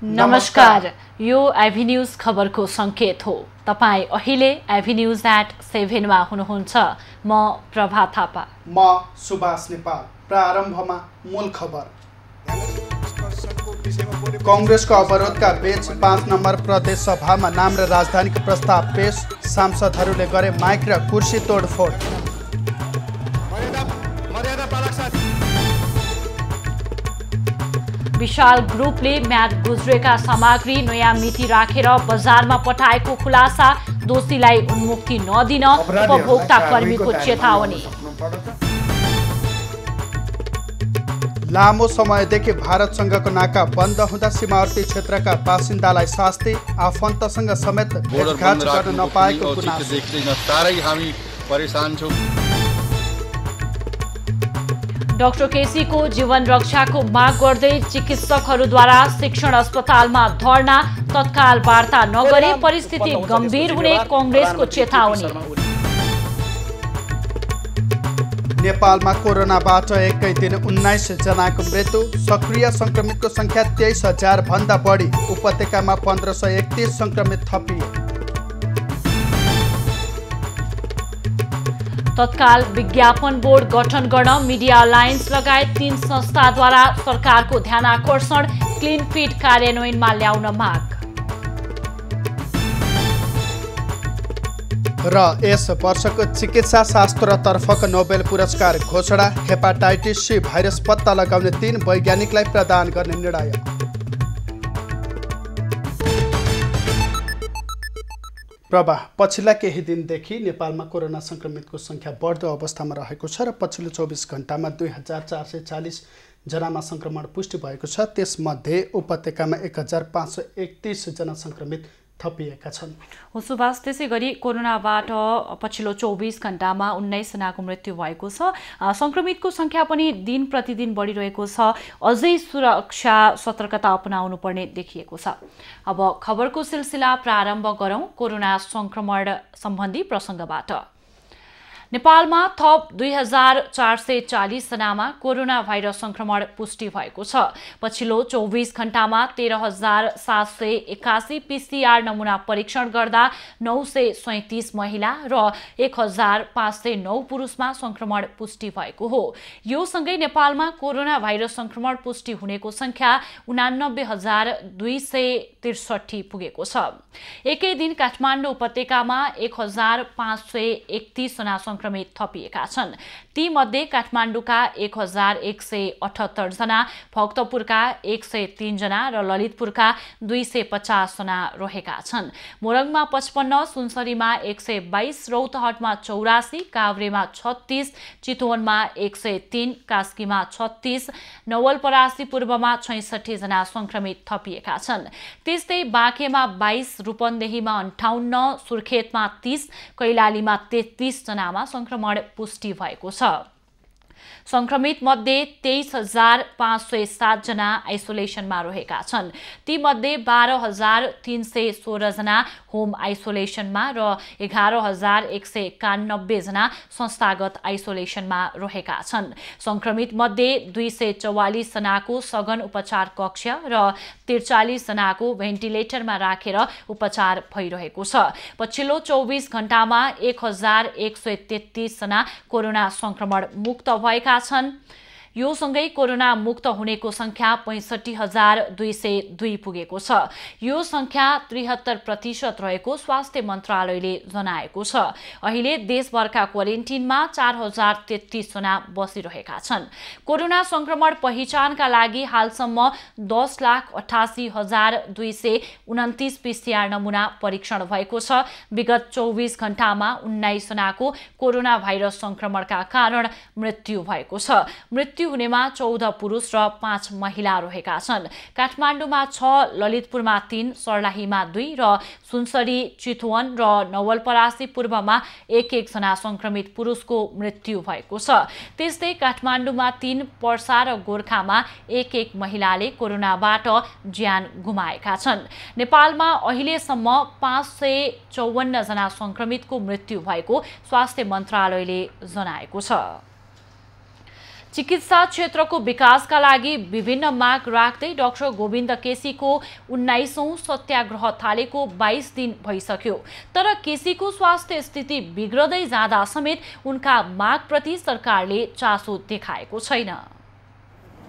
नमस्कार, यो एभी न्यूज खबरको संकेत हो। तपाई अहिले एभी न्यूज @7 मा हुनुहुन्छ। म प्रभा थापा। म सुभाष नेपाल। प्रारम्भमा मूल खबर। कांग्रेसको अवरोधका बीच 5 नम्बर प्रदेश सभामा नाम र राजधानीको प्रस्ताव पेश। सांसदहरूले गरे माइक र कुर्सी तोडफोड। विशाल ग्रुपले म्याद गुज्रेका सामग्री नयाँ मिति राखेर बजारमा पठाएको खुलासा। दोषीलाई उन्मुक्ति नदिन उपभोक्ता कर्मीको चेतावनी। लामो समयदेखि भारतसँगको नाका बन्द हुँदा सीमावर्ती क्षेत्रका बासिन्दालाई शास्ति। आफन्तसँग समेत भेटघाट गर्न नपाएको गुनासो। डाक्टर केसीको जीवन रक्षाको माग गर्दै चिकित्सकहरूद्वारा शिक्षण अस्पतालमा धरना। तत्काल वार्ता नगरे परिस्थिति गम्भीर हुने कांग्रेसको चेतावनी। नेपालमा कोरोनाबाट एकै दिन 19 जनाको मृत्यु। सक्रिय संक्रमितको संख्या 23,000 भन्दा बढी। उपत्यकामा 1531 संक्रमित थपिए। तत्काल विज्ञापन बोर्ड गठन गर्न मिडिया अलायन्स लगायत 3 संस्थाद्वारा सरकारको ध्यानाकर्षण। क्लिन फिट कार्यान्वयनमा ल्याउन माग। र यस वर्षको चिकित्सा शास्त्रतर्फको नोबेल पुरस्कार घोषणा। हेपाटाइटिस सी भाइरस पत्ता लगाउने 3 वैज्ञानिकलाई प्रदान गर्ने निर्णय। प्रभा, पछिल्ला केही दिनदेखि नेपालमा कोरोना संक्रमितको संख्या बढ्दो अवस्थामा रहेको छ र पछिल्लो 24 घण्टामा 2440 जनामा संक्रमण पुष्टि भएको छ। त्यसमध्ये उपत्यकामा 1531 जना संक्रमित थपिएका छन्। सुभाष, त्यसै गरी कोरोनाबाट पछिल्लो 24 घण्टामा 19 जनाको मृत्यु भएको छ। संक्रमितको संख्या पनि दिन प्रतिदिन बढिरहेको छ। अझै सुरक्षा सतर्कता अपनाउनु पर्ने देखिएको छ। अब खबरको सिलसिला प्रारम्भ गरौँ कोरोना संक्रमण सम्बन्धी प्रसङ्गबाट। नेपालमा थप 2440 जनामा कोरोना भाइरस संक्रमण पुष्टि भएको छ। पछिल्लो 24 घण्टामा 13,781 पीसीआर नमुना परीक्षण गर्दा 937 महिला र 1,509 पुरुषमा संक्रमण पुष्टि भएको हो। यो सँगै नेपालमा कोरोना भाइरस संक्रमण पुष्टि हुनेको संख्या 89,263 पुगेको छ। एकै दिन काठमाडौँ उपत्यकामा 1,531 जना संक्रमित थपिएका छन्। ती मध्ये काठमाडौँका 1,178 जना, भक्तपुरका 103 जना र ललितपुरका 250 जना रहेका छन्। मोरङमा 55, सुनसरीमा 122, रौतहटमा 84, काभ्रेमा 36, चितवनमा 103, कास्कीमा 36, नवलपरासी पूर्वमा 66 जना संक्रमित थपिएका छन्। त्यस्तै बाँकेमा 22, रूपन्देहीमा 58, सुर्खेतमा 30, कैलालीमा 33 जनामा संक्रमण पुष्टि भएको छ। संक्रमित मध्ये 23,507 जना आइसोलेसनमा रहेका छन्। ती मध्ये 12,316 जना होम आइसोलेसनमा र 11,191 जना संस्थागत आइसोलेसनमा रहेका छन्। संक्रमित मध्ये 244 जनाको सघन उपचार कक्ष र 43 जनाको भेन्टिलेटरमा राखेर उपचार भइरहेको छ। पछिल्लो 24 घण्टामा 1,133 जना कोरोना संक्रमण मुक्त भएका छन्। यो सँगै कोरोना मुक्त हुनेको संख्या 65,202 पुगेको छ। यो संख्या 73% रहेको स्वास्थ्य मन्त्रालयले जनाएको छ। अहिले देशभरका क्वारेन्टिनमा 4,033 जना बसिरहेका छन्। कोरोना संक्रमण पहिचानका लागि हालसम्म 10,88,229 पीसीआर नमुना परीक्षण भएको छ। विगत 24 घण्टामा 19 जनाको कोरोना भाइरस संक्रमणका कारण मृत्यु भएको छ। मृत्यु हुनेमा 14 पुरुष र 5 महिला रहेका छन्। काठमाडौँमा 6, ललितपुरमा 3, सर्लाहीमा 2 र सुनसरी, चितवन र नवलपरासी पूर्वमा 1-1 जना संक्रमित पुरुषको मृत्यु भएको छ। त्यस्तै काठमाडौँमा 3, पर्सा र गोर्खामा 1-1 महिलाले कोरोनाबाट ज्यान गुमाएका छन्। नेपालमा अहिलेसम्म 554 जना संक्रमितको मृत्यु भएको स्वास्थ्य मन्त्रालयले जनाएको छ। चिकित्सा क्षेत्रको विकासका लागि विभिन्न माग राख्दै डाक्टर गोविन्द केसीको 19औं सत्याग्रह थालेको 22 दिन भइसक्यो। तर केसीको स्वास्थ्य स्थिति बिग्रदै जाँदा समेत उनका मागप्रति सरकारले चासो देखाएको छैन।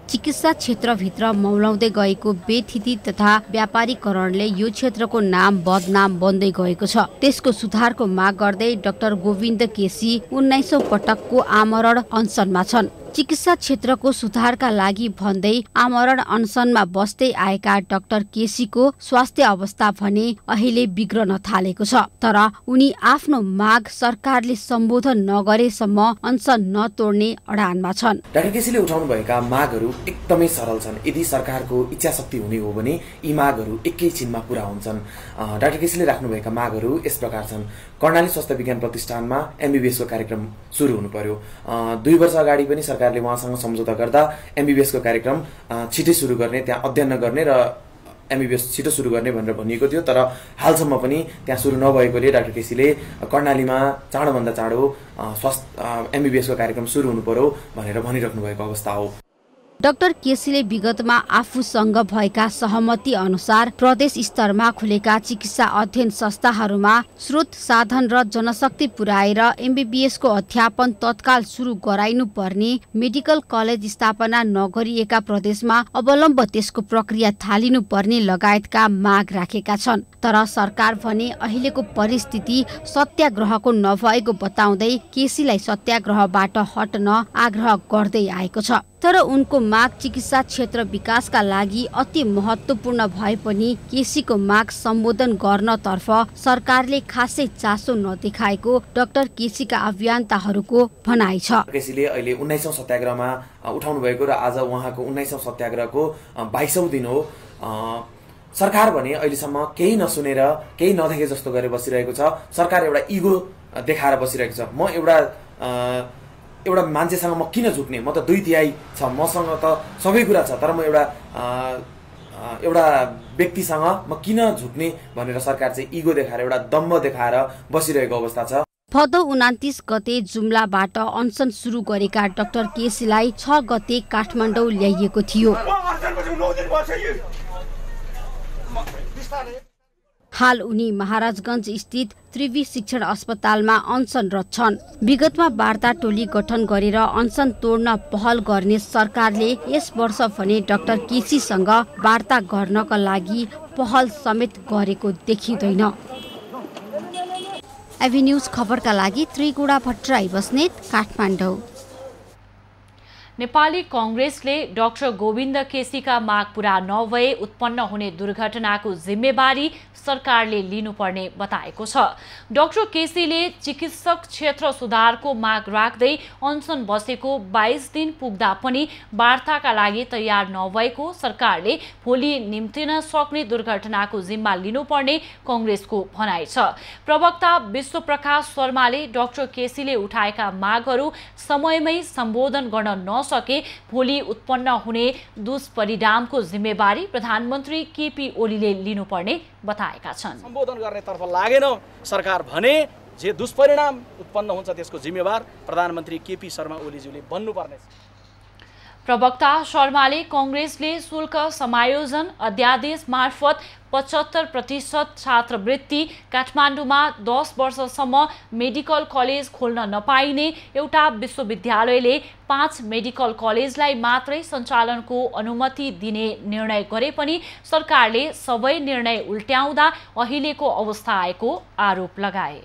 चिकित्सा क्षेत्रभित्र मौलाउँदै गएको बेथिति तथा व्यापारीकरणले यो क्षेत्रको नाम बदनाम बन्दै गएको छ। त्यसको सुधारको माग गर्दै डाक्टर गोविन्द केसी 19औं पटकको आमरण अनसनमा छन्। चिकित्सा क्षेत्रको सुधारका लागि भन्दै आमरण अनसनमा बस्दै आएका डाक्टर केसीको स्वास्थ्य अवस्था भने अहिले बिग्रन थालेको छ। तर उनी आफ्नो माग सरकारले सम्बोधन नगरेसम्म अनसन नतोड्ने अडानमा छन्। डाक्टर केसीले उठाउनु भएका मागहरू एकदमै सरल छन्। यदि सरकारको इच्छा शक्ति हुने हो भने यी मागहरू एकैछिनमा पूरा हुन्छन्। डाक्टर केसीले राख्नुभएका मागहरू यस प्रकार छन्। कर्णाली स्वास्थ्य विज्ञान प्रतिष्ठानमा MBBS को कार्यक्रम सुरु हुनु पर्यो। 2 वर्ष अगाडि पनि सरकारले उहाँसँग सम्झौता गर्दा MBBS को कार्यक्रम छिटै सुरु गर्ने, त्यहाँ अध्ययन गर्ने र MBBS छिटो सुरु गर्ने भनेर भनिएको थियो। तर हालसम्म पनि त्यहाँ सुरु नभएकोले डाक्टर केसीले कर्णालीमा चाँडोभन्दा चाँडो MBBS को कार्यक्रम सुरु हुनु पर्यो भनेर भनिराख्नु भएको अवस्था हो। डाक्टर केसीले विगतमा आफूसँग भएका सहमति अनुसार प्रदेश स्तरमा खुलेका चिकित्सा अध्ययन संस्थाहरूमा स्रोत साधन र जनशक्ति पुर्याएर MBBS को अध्यापन तत्काल सुरु गराइनु पर्ने, मेडिकल कलेज स्थापना नगरिएका प्रदेशमा अवलम्ब त्यसको प्रक्रिया थालिनु पर्ने लगायतका माग राखेका छन्। तर सरकार भने अहिलेको परिस्थिति सत्याग्रहको नभएको बताउँदै केसीलाई सत्याग्रहबाट हट्न आग्रह गर्दै आएको छ। तर उनको माग चिकित्सा क्षेत्र विकासका लागि अति महत्त्वपूर्ण भए पनि केसीको माग सम्बोधन गर्नतर्फ सरकारले खासै चासो नदेखाएको डाक्टर केसीका अभियन्ताहरूको भनाइ छ। केसीले अहिले 19औं सत्याग्रहमा उठाउनु भएको र आज उहाँको 19औं सत्याग्रहको 22औं दिन हो। सरकार भने अहिलेसम्म केही नसुनेर केही नदेखे जस्तो गरेर बसिरहेको छ। सरकार एउटा इगो देखाएर बसिरहेको छ। म एउटा मान्छेसँग म किन झुक्ने, म त 2/3 छ, मसँग त सबै कुरा छ, तर म एउटा व्यक्तिसँग म किन झुक्ने भनेर सरकार चाहिँ इगो देखाएर एउटा दम्भ देखाएर बसिरहेको अवस्था छ। भदौ 29 गते जुम्लाबाट अनसन सुरु गरेका डाक्टर केसीलाई 6 गते काठमाडौँ ल्याइएको थियो। हाल उनी महाराजगञ्ज स्थित त्रिवी शिक्षण अस्पतालमा अनसनरत छन्। विगतमा वार्ता टोली गठन गरेर अनसन तोड्न पहल गर्ने सरकारले यस वर्ष भने डाक्टर केसीसँग वार्ता गर्नका लागि पहल समेत गरेको देखिँदैन। एभी न्यूज खबरका लागि त्रिगुडा भट्टराई बस्नेत, काठमाडौँ। नेपाली कांग्रेसले डाक्टर गोविन्द केसीका माग पूरा नभए उत्पन्न हुने दुर्घटनाको जिम्मेवारी सरकारले लिनुपर्ने बताएको छ। डाक्टर केसीले चिकित्सक क्षेत्र सुधारको माग राख्दै अनसन बसेको 22 दिन पुग्दा पनि वार्ताका लागि तयार नभएको सरकारले भोलि निम्तिन सक्ने दुर्घटनाको जिम्मा लिनुपर्ने कांग्रेसको भनाइ छ। प्रवक्ता विश्वप्रकाश शर्माले डाक्टर केसीले उठाएका मागहरू समयमै सम्बोधन गर्न नसके भोलि उत्पन्न हुने दुष्परिणामको जिम्मेवारी प्रधानमन्त्री केपी ओलीले लिनुपर्ने बताएका छन्। सम्बोधन गर्नेतर्फ लागेन सरकार भने जे दुष्परिणाम उत्पन्न हुन्छ त्यसको जिम्मेवार प्रधानमन्त्री केपी शर्मा ओलीज्यूले बन्नुपर्ने छ। प्रवक्ता शर्माले कांग्रेसले शुल्क समायोजन अध्यादेश मार्फत 75% छात्रवृत्ति, काठमाडौँमा 10 वर्षसम्म मेडिकल कलेज खोल्न नपाइने, एउटा विश्वविद्यालयले 5 मेडिकल कलेजलाई मात्रै सञ्चालनको अनुमति दिने निर्णय गरे पनि सरकारले सबै निर्णय उल्ट्याउँदा अहिलेको अवस्था आएको आरोप लगाए।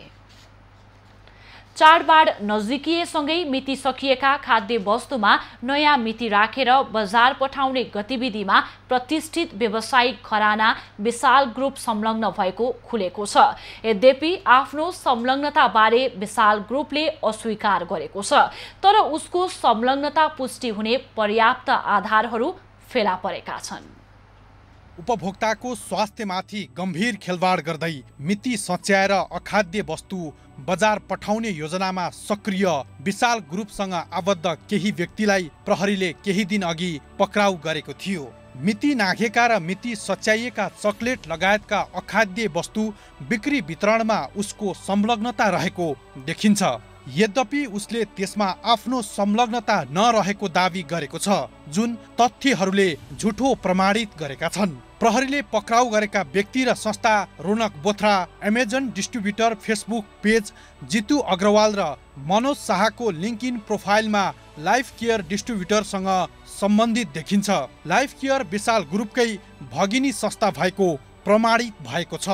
चाडबाड नजिकिएसँगै मिति सकिएका खाद्य वस्तुमा नयाँ मिति राखेर बजार पठाउने गतिविधिमा प्रतिष्ठित व्यावसायिक घराना विशाल ग्रुप संलग्न भएको खुलेको छ। यद्यपि आफ्नो संलग्नताबारे विशाल ग्रुपले अस्वीकार गरेको छ, तर उसको संलग्नता पुष्टि हुने पर्याप्त आधारहरू फेला परेका छन्। उपभोक्ताको स्वास्थ्यमाथि गम्भीर खेलवाड गर्दै मिति सच्याएर अखाद्य वस्तु बजार पठाउने योजनामा सक्रिय विशाल ग्रुपसँग आबद्ध केही व्यक्तिलाई प्रहरीले केही दिन अघि पक्राउ गरेको थियो। मिति नाघेका र मिति सच्याइएका चकलेट लगायतका अखाद्य वस्तु बिक्री वितरणमा उसको संलग्नता रहेको देखिन्छ। यद्यपि उसले त्यसमा आफ्नो संलग्नता नरहेको दावी गरेको छ, जुन तथ्यहरूले झुठो प्रमाणित गरेका छन्। प्रहरीले पक्राउ गरेका व्यक्ति र संस्था Ronak Bothra, Amazon distributor Facebook page Jitu Agarwal र मनोज शाहको लिङ्कइन प्रोफाइलमा लाइफ केयर डिस्ट्रिब्युटरसँग सम्बन्धित देखिन्छ। लाइफ केयर विशाल ग्रुपकै भगिनी संस्था भएको प्रमाणित भएको छ।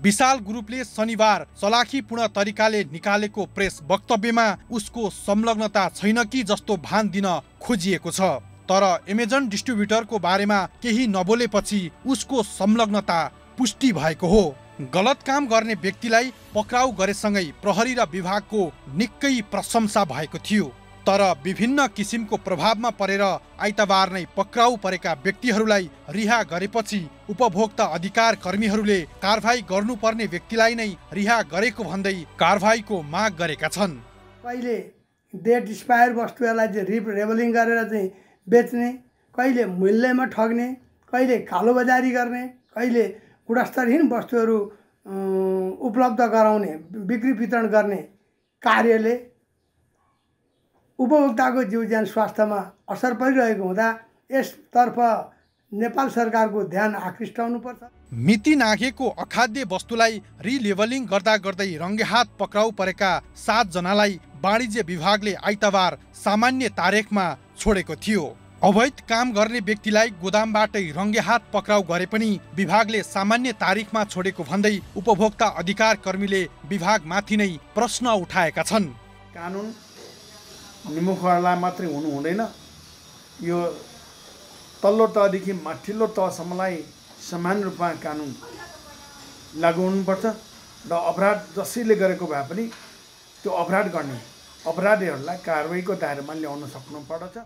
विशाल ग्रुपले शनिबार चलाखीपूर्ण तरिकाले निकालेको प्रेस वक्तव्यमा उसको संलग्नता छैन कि जस्तो भान दिन खोजिएको छ, तर अमेजन डिस्ट्रिब्युटरको बारेमा केही नबोलेपछि उसको संलग्नता पुष्टि भएको हो। गलत काम गर्ने व्यक्तिलाई पक्राउ गरेसँगै प्रहरी र विभागको निकै प्रशंसा भएको थियो, तर विभिन्न किसिमको प्रभावमा परेर आइतबार नै पक्राउ परेका व्यक्तिहरूलाई रिहा गरेपछि उपभोक्ता अधिकार कर्मीहरूले कारबाही गर्नुपर्ने व्यक्तिलाई नै रिहा गरेको भन्दै कारबाहीको माग गरेका छन्। कहिले डेट एक्सपायर वस्तुहरूलाई चाहिँ रेबलिङ गरेर चाहिँ बेच्ने, कहिले मूल्यमा ठग्ने, कहिले कालोबजारी गर्ने, कहिले गुणस्तरहीन वस्तुहरू उपलब्ध गराउने, बिक्री वितरण गर्ने कार्यले उपभोक्ताको जीव ज्यान स्वास्थ्यमा असर परिरहेको हुँदा यसतर्फ नेपाल सरकारको ध्यान आकृष्ट हुनुपर्छ। मिति नाघेको अखाद्य वस्तुलाई रिलेबलिङ गर्दा गर्दै रङ्गेहात पक्राउ परेका 7 जनालाई वाणिज्य विभागले आइतबार सामान्य तारिखमा छोडेको थियो। अवैध काम गर्ने व्यक्तिलाई गोदामबाटै रङ्गेहात पक्राउ गरे पनि विभागले सामान्य तारिखमा छोडेको भन्दै उपभोक्ता अधिकार कर्मीले विभागमाथि नै प्रश्न उठाएका छन्। कानुन निमुखहरूलाई मात्रै हुनु हुँदैन, यो तल्लो तहदेखि माथिल्लो तहसम्मलाई समान रूपमा कानुन लागू हुनुपर्छ र अपराध जसैले गरेको भए पनि त्यो अपराध गर्ने अपराधीहरूलाई कारबाहीको दायरामा ल्याउन सक्नुपर्दछ।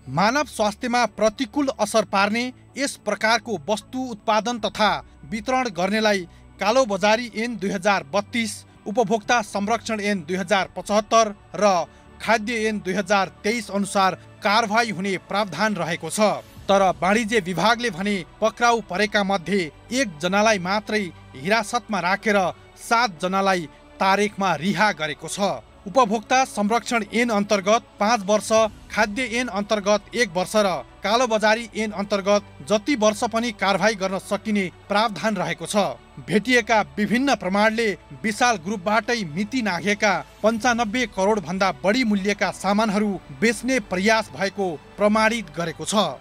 मानव स्वास्थ्यमा प्रतिकूल असर पार्ने यस प्रकारको वस्तु उत्पादन तथा वितरण गर्नेलाई कालोबजारी ऐन 2032, उपभोक्ता संरक्षण ऐन 2075 र खाद्य ऐन 2023 अनुसार कारबाही हुने प्रावधान रहेको छ, तर वाणिज्य विभागले भने पक्राउ परेका मध्ये 1 जनालाई मात्रै हिरासतमा राखेर 7 जनालाई तारिखमा रिहा गरेको छ। उपभोक्ता संरक्षण ऐन अन्तर्गत 5 वर्ष, खाद्य ऐन अन्तर्गत 1 वर्ष र कालोबजारी ऐन अन्तर्गत जति वर्ष पनि कारबाही गर्न सकिने प्रावधान रहेको छ। भेटिएका विभिन्न प्रमाणले विशाल ग्रुपबाटै मिति नाघेका 95 करोड भन्दा बढी मूल्यका सामानहरू बेच्ने प्रयास भएको प्रमाणित गरेको छ।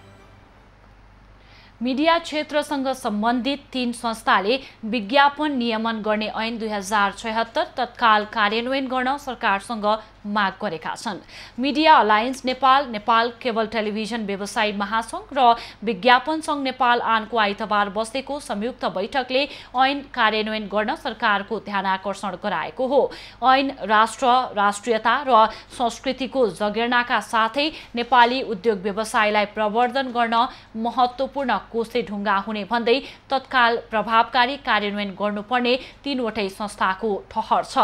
मिडिया क्षेत्रसँग सम्बन्धित 3 संस्थाले विज्ञापन नियमन गर्ने ऐन 2076 तत्काल कार्यान्वयन गर्न सरकारसँग माग गरेका छन्। Media alliance Nepal, Nepal cable television व्यवसायी महासंघ र विज्ञापन संघ नेपाल आनको आइतबार बसेको संयुक्त बैठकले ऐन कार्यान्वयन गर्न सरकारको ध्यानाकर्षण गराएको हो। ऐन राष्ट्र, राष्ट्रियता र संस्कृतिको जगेर्नाका साथै नेपाली उद्योग व्यवसायलाई प्रवर्धन गर्न महत्त्वपूर्ण कोसे ढुङ्गा हुने भन्दै तत्काल प्रभावकारी कार्यान्वयन गर्नुपर्ने 3 वटै संस्थाको ठहर छ।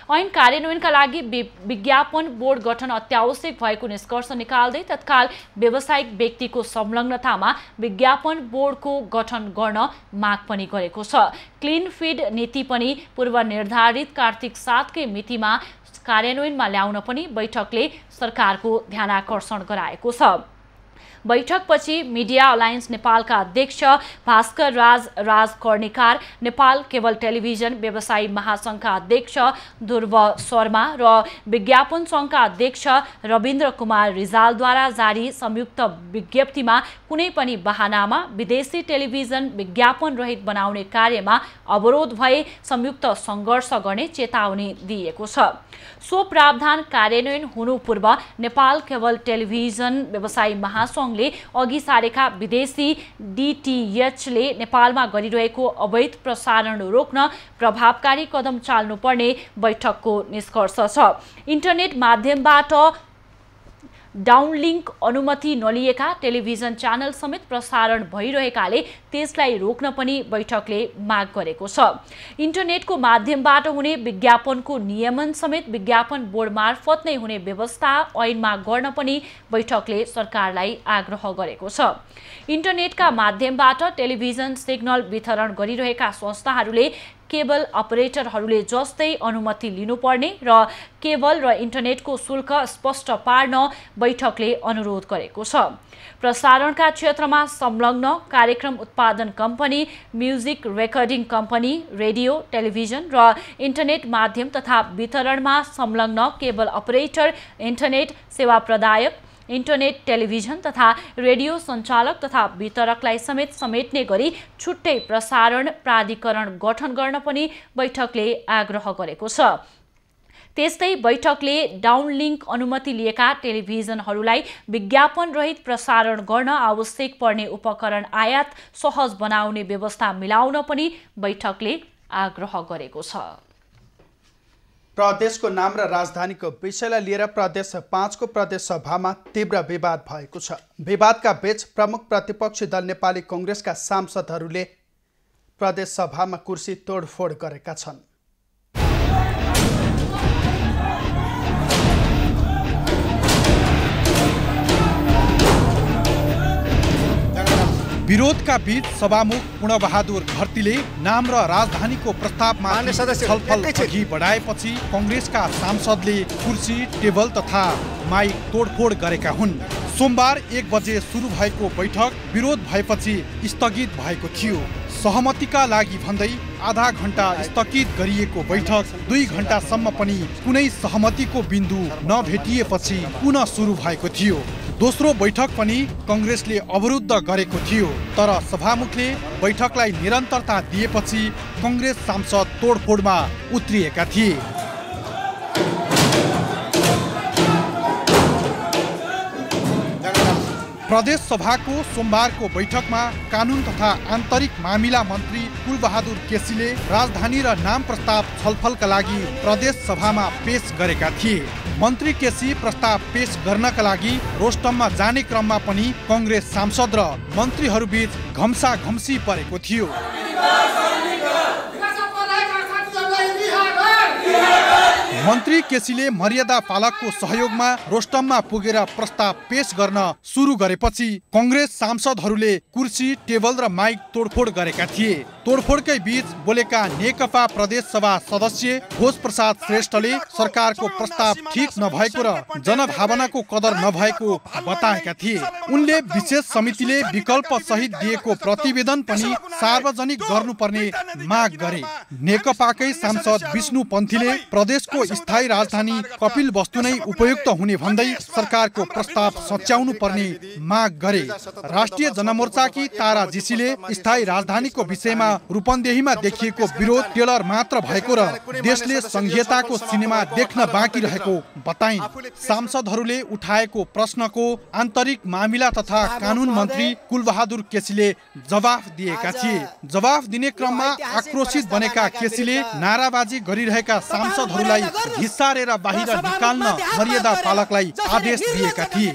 ऐन कार्यान्वयनका लागि विज्ञापन बोर्ड गठन अत्यावश्यक भएको निष्कर्ष निकाल्दै तत्काल व्यावसायिक व्यक्तिको संलग्नतामा विज्ञापन बोर्डको गठन गर्न माग पनि गरेको छ। क्लिन फिड नीति पनि पूर्व निर्धारित कार्तिक 7 कै मितिमा कार्यान्वयनमा ल्याउन पनि बैठकले सरकारको ध्यानाकर्षण गराएको छ। बैठकपछि मिडिया अलायन्स नेपालका अध्यक्ष भास्कर राज कर्णिकार, नेपाल केबल टेलिभिजन व्यवसायी महासंघका अध्यक्ष ध्रुव शर्मा र विज्ञापन संघका अध्यक्ष रविन्द्र कुमार रिजालद्वारा जारी संयुक्त विज्ञप्तिमा कुनै पनि बहानामा विदेशी टेलिभिजन विज्ञापन रहित बनाउने कार्यमा अवरोध भए संयुक्त सङ्घर्ष गर्ने चेतावनी दिएको छ। सो प्रावधान कार्यान्वयन हुनु पूर्व नेपाल केबल टेलिभिजन व्यवसायी महासंघले अघि सारेका विदेशी DTHले नेपालमा गरिरहेको अवैध प्रसारण रोक्न प्रभावकारी कदम चाल्नुपर्ने बैठकको निष्कर्ष छ। इन्टरनेट माध्यमबाट डाउनलिङ्क अनुमति नलिएका टेलिभिजन च्यानल समेत प्रसारण भइरहेकाले त्यसलाई रोक्न पनि बैठकले माग गरेको छ। इन्टरनेटको माध्यमबाट हुने विज्ञापनको नियमन समेत विज्ञापन बोर्ड मार्फत नै हुने व्यवस्था ऐनमा गर्न पनि बैठकले सरकारलाई आग्रह गरेको छ। इन्टरनेटका माध्यमबाट टेलिभिजन सिग्नल वितरण गरिरहेका संस्थाहरूले केबल अपरेटरहरूले जस्तै अनुमति लिनुपर्ने र केबल र इन्टरनेटको शुल्क स्पष्ट पार्न बैठकले अनुरोध गरेको छ। प्रसारणका क्षेत्रमा संलग्न कार्यक्रम उत्पादन company, music recording company, radio, television र इन्टरनेट माध्यम तथा वितरणमा संलग्न केबल अपरेटर, इन्टरनेट सेवा प्रदायक, इन्टरनेट, टेलिभिजन तथा रेडियो सञ्चालक तथा वितरकलाई समेट्ने गरी छुट्टै प्रसारण प्राधिकरण गठन गर्न पनि बैठकले आग्रह गरेको छ। त्यस्तै बैठकले डाउनलिङ्क अनुमति लिएका टेलिभिजनहरूलाई विज्ञापन रहित प्रसारण गर्न आवश्यक पर्ने उपकरण आयात सहज बनाउने व्यवस्था मिलाउन पनि बैठकले आग्रह गरेको छ। प्रदेशको नाम र राजधानीको विषयलाई लिएर प्रदेश 5 को प्रदेश सभामा तीव्र विवाद भएको छ। विवादका बीच प्रमुख प्रतिपक्षी दल नेपाली कांग्रेसका सांसदहरूले प्रदेश सभामा कुर्सी तोडफोड गरेका छन्। विरोधका बीच सभामुख पूर्णबहादुर घरतीले नाम र राजधानीको प्रस्तावमा छलफल अघि बढाएपछि कांग्रेसका सांसदले कुर्सी, टेबल तथा माइक तोडफोड गरेका हुन्। सोमबार 1 बजे सुरु भएको बैठक विरोध भएपछि स्थगित भएको थियो। सहमतिका लागि भन्दै आधा घण्टा स्थगित गरिएको बैठक 2 घण्टासम्म पनि कुनै सहमतिको बिन्दु नभेटिएपछि पुनः सुरु भएको थियो। दोस्रो बैठक पनि कांग्रेसले अवरुद्ध गरेको थियो, तर सभामुखले बैठकलाई निरन्तरता दिएपछि कांग्रेस सांसद तोडफोडमा उत्रिएका थिए। प्रदेश सभाको सोमबारको बैठकमा कानुन तथा आन्तरिक मामिला मन्त्री कुलबहादुर केसीले राजधानी र नाम प्रस्ताव छलफलका लागि प्रदेश सभामा पेश गरेका थिए। मन्त्री केसी प्रस्ताव पेश गर्नका लागि रोस्टममा जाने क्रममा पनि कांग्रेस सांसद र मन्त्रीहरूबीच घम्साघम्सी परेको थियो। मन्त्री केसीले मर्यादा पालकको सहयोगमा रोस्टममा पुगेर प्रस्ताव पेश गर्न सुरु गरेपछि कांग्रेस सांसदहरूले कुर्सी, टेबल र माइक तोडफोड गरेका थिए। तोडफोडकै बीच बोलेका नेकपा प्रदेश सभा सदस्य घोष प्रसाद श्रेष्ठले सरकारको प्रस्ताव ठीक नभएको र जनभावनाको कदर नभएको बताएका थिए। उनले विशेष समितिले विकल्प सहित दिएको प्रतिवेदन पनि सार्वजनिक गर्नुपर्ने माग गरे। नेकपाकै सांसद विष्णु पन्थीले प्रदेशको स्थायी राजधानी कपिलवस्तु नै उपयुक्त हुने भन्दै सरकारको प्रस्ताव सच्याउनु पर्ने माग गरे। राष्ट्रिय जनमोर्चाकी तारा जीसीले स्थायी राजधानीको विषयमा रूपन्देहीमा देखिएको विरोध टेलर मात्र भएको र देशले संघीयताको सिनेमा देख्न बाँकी रहेको बताइन्। सांसदहरूले उठाएको प्रश्नको आन्तरिक मामिला तथा कानुन मन्त्री कुलबहादुर केसीले जवाफ दिएका थिए। जवाफ दिने क्रममा आक्रोशित बनेका केसीले नाराबाजी गरिरहेका सांसदहरूलाई घिसारेर बाहिर निकाल्न मर्यादा पालकलाई आदेश दिएका थिए।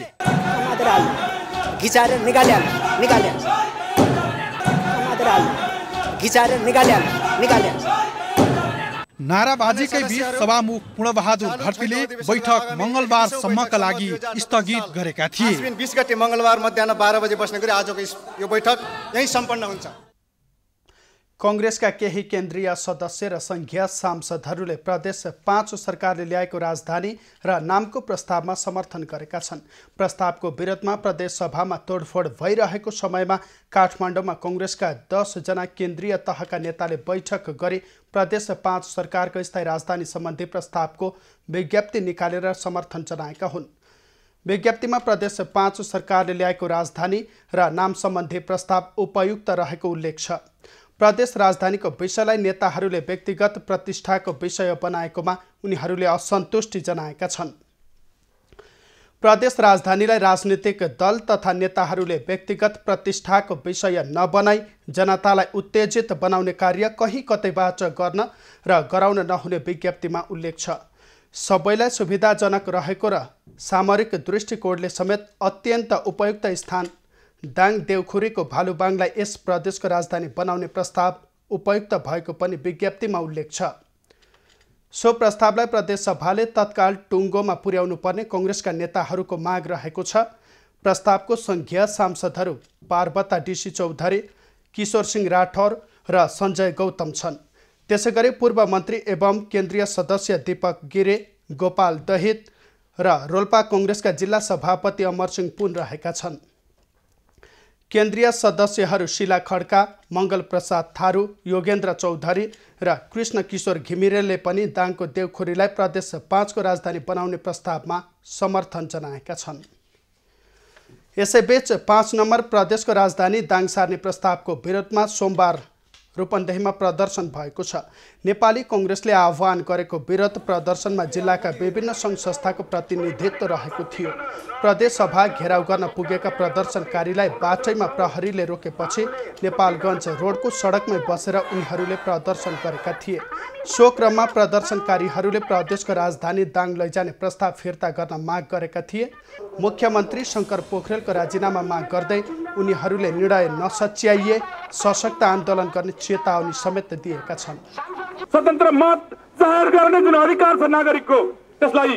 नाराबाजीकै बीच सभामुख पूर्णबहादुर घरतीले बैठक मंगलबारसम्मका लागि स्थगित गरेका थिए। 20 गते मंगलबार मध्याह 12 बजे बस्ने गरी आजको यो बैठक यही सम्पन्न हुन्छ। कांग्रेसका केही केन्द्रीय सदस्य र संघीय सांसदहरूले प्रदेश 5 सरकारले ल्याएको राजधानी र नामको प्रस्तावमा समर्थन गरेका छन्। प्रस्तावको विरोधमा प्रदेश सभामा तोडफोड भइरहेको समयमा काठमाडौँमा कांग्रेसका 10 जना केन्द्रीय तहका नेताले बैठक गरी प्रदेश 5 सरकारको स्थायी राजधानी सम्बन्धी प्रस्तावको विज्ञप्ति निकालेर समर्थन जनाएका हुन्। विज्ञप्तिमा प्रदेश 5 सरकारले ल्याएको राजधानी र नाम सम्बन्धी प्रस्ताव उपयुक्त रहेको उल्लेख छ। प्रदेश राजधानीको विषयलाई नेताहरूले व्यक्तिगत प्रतिष्ठाको विषय बनाएकोमा उनीहरूले असन्तुष्टि जनाएका छन्। प्रदेश राजधानीलाई राजनीतिक दल तथा नेताहरूले व्यक्तिगत प्रतिष्ठाको विषय नबनाई जनतालाई उत्तेजित बनाउने कार्य कहीँ कतैबाट गर्न र गराउन नहुने विज्ञप्तिमा उल्लेख छ। सबैलाई सुविधाजनक रहेको र सामरिक दृष्टिकोणले समेत अत्यन्त उपयुक्त स्थान दाङ देउखुरीको भालुबाङलाई यस प्रदेशको राजधानी बनाउने प्रस्ताव उपयुक्त भएको पनि विज्ञप्तिमा उल्लेख छ। सो प्रस्तावलाई प्रदेश सभाले तत्काल टुङ्गोमा पुर्याउनु पर्ने कांग्रेसका नेताहरूको माग रहेको छ। प्रस्तावको संघीय सांसदहरू पार्वता डीसी चौधरी, किशोर सिंह राठौर र सञ्जय गौतम छन्। त्यसैगरी पूर्व मन्त्री एवं केन्द्रीय सदस्य दीपक गिरे, गोपाल दहित र रोल्पा कांग्रेसका जिल्ला सभापति अमरसिंह पुन रहेका छन्। केन्द्रीय सदस्यहरू शीला खड्का, मङ्गल प्रसाद थारू, योगेन्द्र चौधरी र कृष्ण किशोर घिमिरेले पनि दाङको देउखुरीलाई प्रदेश 5 को राजधानी बनाउने प्रस्तावमा समर्थन जनाएका छन्। यसैबीच 5 नम्बर प्रदेशको राजधानी दाङ सार्ने प्रस्तावको विरोधमा सोमबार रूपन्देहीमा प्रदर्शन भएको छ। नेपाली कांग्रेसले आह्वान गरेको विरोध प्रदर्शनमा जिल्लाका विभिन्न सङ्घ संस्थाको प्रतिनिधित्व रहेको थियो। प्रदेश सभा घेराउ गर्न पुगेका प्रदर्शनकारीलाई बाटैमा प्रहरीले रोकेपछि नेपालगञ्ज रोडको सडकमै बसेर उनीहरूले प्रदर्शन गरेका थिए। सो क्रममा प्रदर्शनकारीहरूले प्रदेशको राजधानी दाङ लैजाने प्रस्ताव फिर्ता गर्न माग गरेका थिए। मुख्यमन्त्री शङ्कर पोखरेलको राजीनामा माग गर्दै उनीहरूले निर्णय नसच्याइए सशक्त आन्दोलन गर्ने चेतावनी समेत दिएका छन्। स्वतन्त्र मत जाहेर गर्ने जुन अधिकार छ नागरिकको, त्यसलाई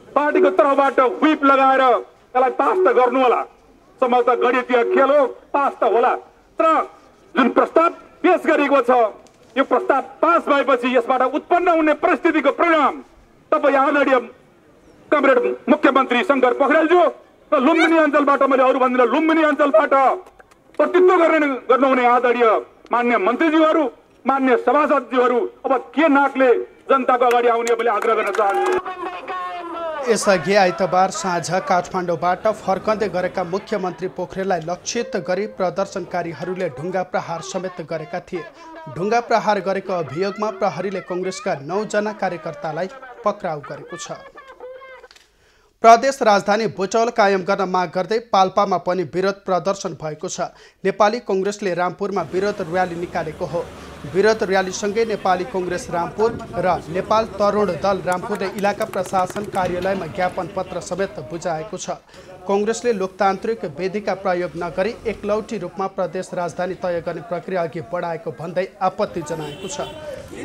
पार्टीको तर्फबाट व्हिप लगाएर त्यसलाई पास त गर्नु होला। सम्भवतः गणितीय खेल हो, पास त होला। तर जुन प्रस्ताव पेश गरिएको छ, यो प्रस्ताव पास भएपछि यसबाट उत्पन्न हुने परिस्थितिको परिणाम तपाईँ आदरणीय कमरेड मुख्यमन्त्री शङ्कर पोखरेलज्यू र लुम्बिनी अञ्चलबाट, मैले अरू भन्दिनँ, लुम्बिनी अञ्चलबाट प्रतिनिधित्व गर्नुहुने आदरणीय मान्य मन्त्रीज्यूहरू, मान्य सभासदज्यूहरू अब के नाकले जनताको अगाडि आउने मैले आग्रह गर्न चाहन्छु। यसअघि आइतबार साँझ काठमाडौँबाट फर्कँदै गरेका मुख्यमन्त्री पोखरेललाई लक्षित गरी प्रदर्शनकारीहरूले ढुङ्गा प्रहार समेत गरेका थिए। ढुङ्गा प्रहार गरेको अभियोगमा प्रहरीले कांग्रेसका 9 जना कार्यकर्तालाई पक्राउ गरेको छ। प्रदेश राजधानी बुटवल कायम गर्न माग गर्दै पाल्पामा पनि विरोध प्रदर्शन भएको छ। नेपाली कांग्रेसले रामपुरमा विरोध र्याली निकालेको हो। विरोध र्यालीसँगै नेपाली कांग्रेस रामपुर र नेपाल तरुण दल रामपुरले इलाका प्रशासन कार्यालयमा ज्ञापन पत्र समेत बुझाएको छ। कांग्रेसले लोकतान्त्रिक वेदिका प्रयोग नगरी एकलौटी रूपमा प्रदेश राजधानी तय गर्ने प्रक्रिया अघि बढाएको भन्दै आपत्ति जनाएको छ।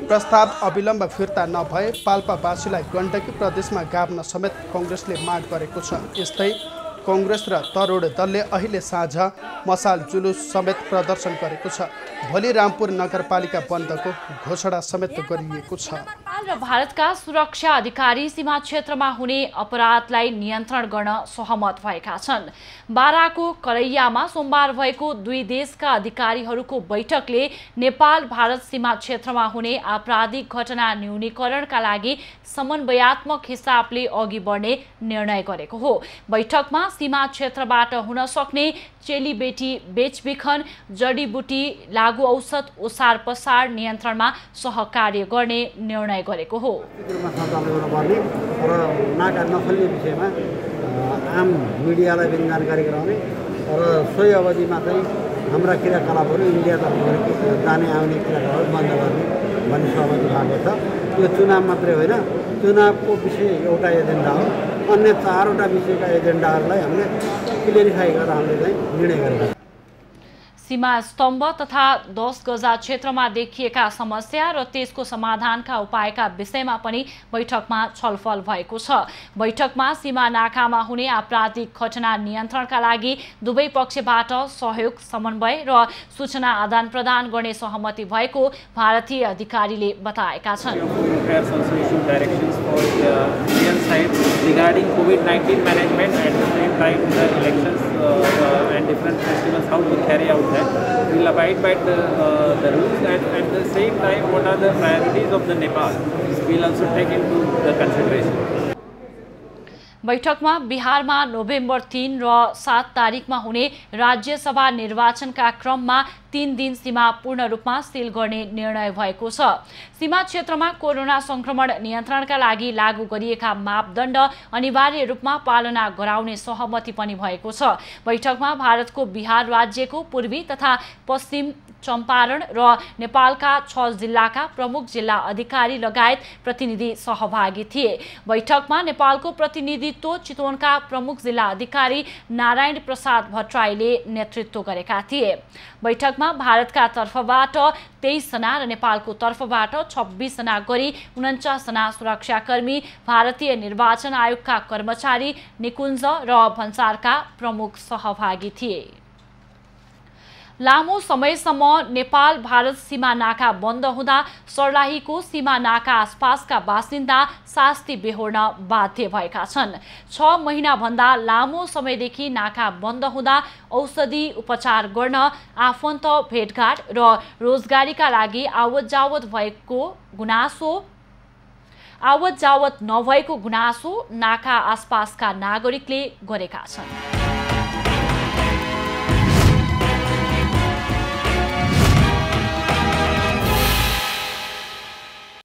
प्रस्ताव अविलम्ब फिर्ता नभए पाल्पावासीलाई गण्डकी प्रदेशमा गाभ्न समेत कांग्रेसले माग गरेको छ। यस्तै कांग्रेस र तरुण दलले अहिले साँझ मसाल जुलुस समेत प्रदर्शन गरेको छ। भोलि रामपुर नगरपालिका बन्दको घोषणा समेत गरिएको छ। र भारतका सुरक्षा अधिकारी सीमा क्षेत्रमा हुने अपराधलाई नियन्त्रण गर्न सहमत भएका छन्। बाराको करैयामा सोमबार भएको 2 देशका अधिकारीहरूको बैठकले नेपाल भारत सीमा क्षेत्रमा हुने आपराधिक घटना न्यूनीकरणका लागि समन्वयात्मक हिसाबले अघि बढ्ने निर्णय गरेको हो। बैठकमा सीमा क्षेत्रबाट हुन सक्ने चेलीबेटी बेचबिखन, जडीबुटी, लागु औषध ओसार पसार नियन्त्रणमा सहकार्य गर्ने निर्णय गरेको हो। र नाका नखल्ने विषयमा आम मिडियालाई पनि जानकारी गराउने र सोही अवधिमा चाहिँ हाम्रा क्रियाकलापहरू इन्डियातर्फ जाने आउने क्रियाकलापहरू बन्द गर्ने भन्ने सहमति भएको छ। यो चुनाव मात्रै होइन, चुनावको विषय एउटा एजेन्डा हो। अन्य 4वटा विषयका एजेन्डाहरूलाई हामीले क्लियरिफाई गरेर हामीले चाहिँ निर्णय गरेका छौँ। सीमा स्तम्भ तथा 10 गजा क्षेत्रमा देखिएका समस्या र त्यसको समाधानका उपायका विषयमा पनि बैठकमा छलफल भएको छ। बैठकमा सीमा नाकामा हुने आपराधिक घटना नियन्त्रणका लागि दुवै पक्षबाट सहयोग, समन्वय र सूचना आदान प्रदान गर्ने सहमति भएको भारतीय अधिकारीले बताएका छन्। regarding COVID-19 management and at the same time the elections and different festivals, how to carry out that. We will abide by the rules and at the same time what are the priorities of the Nepal. We will also take into the consideration. बैठकमा बिहारमा November 3 र 7 तारिखमा हुने राज्यसभा निर्वाचनका क्रममा 3 दिन सीमा पूर्ण रूपमा सिल गर्ने निर्णय भएको छ। सीमा क्षेत्रमा कोरोना संक्रमण नियन्त्रणका लागि लागू गरिएका मापदण्ड अनिवार्य रूपमा पालना गराउने सहमति पनि भएको छ। बैठकमा भारतको बिहार राज्यको पूर्वी तथा पश्चिम चम्पारण र नेपालका 6 जिल्लाका प्रमुख जिल्ला अधिकारी लगायत प्रतिनिधि सहभागी थिए। बैठकमा नेपालको प्रतिनिधित्व चितवनका प्रमुख जिल्ला अधिकारी नारायण प्रसाद भट्टराईले नेतृत्व गरेका थिए। बैठकमा भारतका तर्फबाट 23 जना र नेपालको तर्फबाट 26 जना गरी 49 जना सुरक्षाकर्मी, भारतीय निर्वाचन आयोगका कर्मचारी, निकुञ्ज र भन्सारका प्रमुख सहभागी थिए। लामो समयसम्म नेपाल भारत सीमा नाका बन्द हुँदा सर्लाहीको सीमा नाका आसपासका बासिन्दा शास्ति बेहोर्न बाध्य भएका छन्। 6 महिनाभन्दा लामो समयदेखि नाका बन्द हुँदा औषधि उपचार गर्न, आफन्त भेटघाट र रोजगारीका लागि आवत जावत नभएको गुनासो नाका आसपासका नागरिकले गरेका छन्।